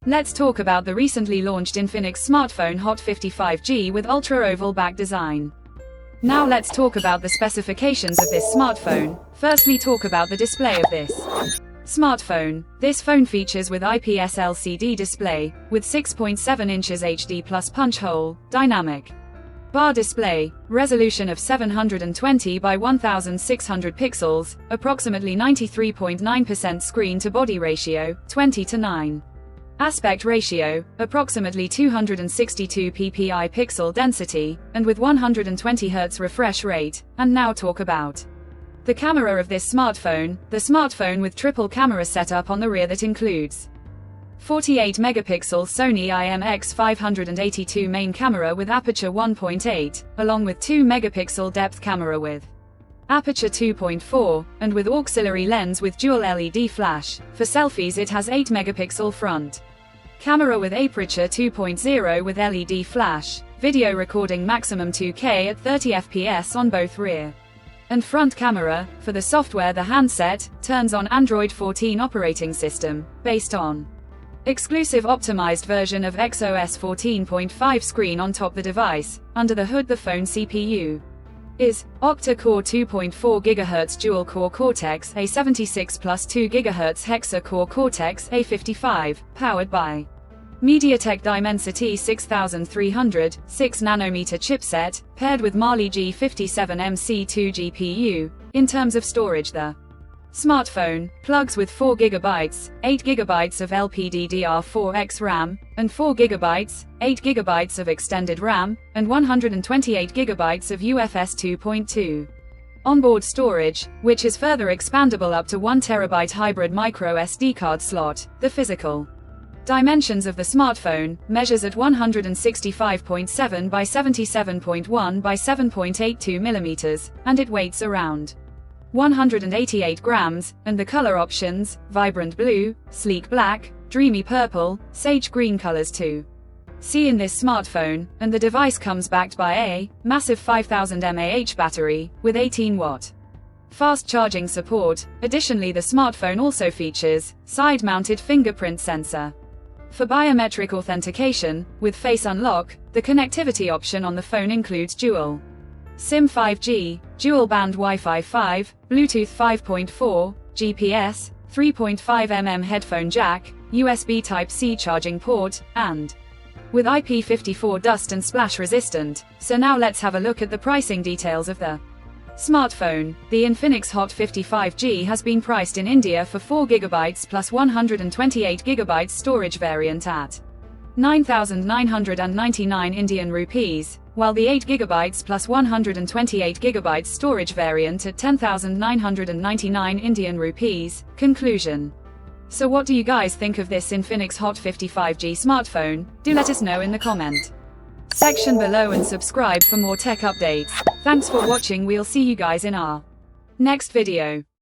Let's talk about the recently launched Infinix smartphone Hot 55G with ultra-oval back design. Now let's talk about the specifications of this smartphone. Firstly, talk about the display of this smartphone. This phone features with IPS LCD display, with 6.7 inches HD plus punch hole, dynamic bar display, resolution of 720 by 1600 pixels, approximately 93.9% screen-to-body ratio, 20:9. Aspect ratio, approximately 262 ppi pixel density, and with 120 Hz refresh rate. And now talk about the camera of this smartphone. The smartphone with triple camera setup on the rear that includes 48 megapixel Sony IMX582 main camera with aperture 1.8, along with 2 megapixel depth camera with aperture 2.4, and with auxiliary lens with dual LED flash. For selfies it has 8 megapixel front camera with aperture 2.0 with LED flash, video recording maximum 2K at 30 fps on both rear and front camera. For the software, the handset turns on Android 14 operating system, based on exclusive optimized version of XOS 14.5. Screen on top the device. Under the hood, the phone CPU is octa-core 2.4 GHz dual-core Cortex-A76 plus 2 GHz hexa-core Cortex-A55, powered by MediaTek Dimensity 6300, 6nm chipset, paired with Mali G57MC2 GPU. In terms of storage, the smartphone plugs with 4 GB, 8 GB of LPDDR4X RAM, and 4 GB, 8 GB of extended RAM, and 128 GB of UFS 2.2. Onboard storage, which is further expandable up to 1 TB hybrid micro SD card slot. The physical dimensions of the smartphone measures at 165.7 by 77.1 by 7.82 mm, and it weighs around 188 grams, and the color options: vibrant blue, sleek black, dreamy purple, sage green colors to see in this smartphone. And the device comes backed by a massive 5000 mAh battery with 18-watt fast charging support. Additionally, the smartphone also features side-mounted fingerprint sensor for biometric authentication. With face unlock, the connectivity option on the phone includes dual SIM 5G, dual-band Wi-Fi 5, Bluetooth 5.4, GPS, 3.5mm headphone jack, USB Type-C charging port, and with IP54 dust and splash resistant. So now let's have a look at the pricing details of the smartphone. The Infinix Hot 55G has been priced in India for 4 GB plus 128 GB storage variant at 9,999 Indian rupees, while the 8 GB plus 128 GB storage variant at 10,999 Indian rupees. Conclusion. So what do you guys think of this Infinix Hot 55G smartphone? Do let us know in the comment section below and subscribe for more tech updates. Thanks for watching. We'll see you guys in our next video.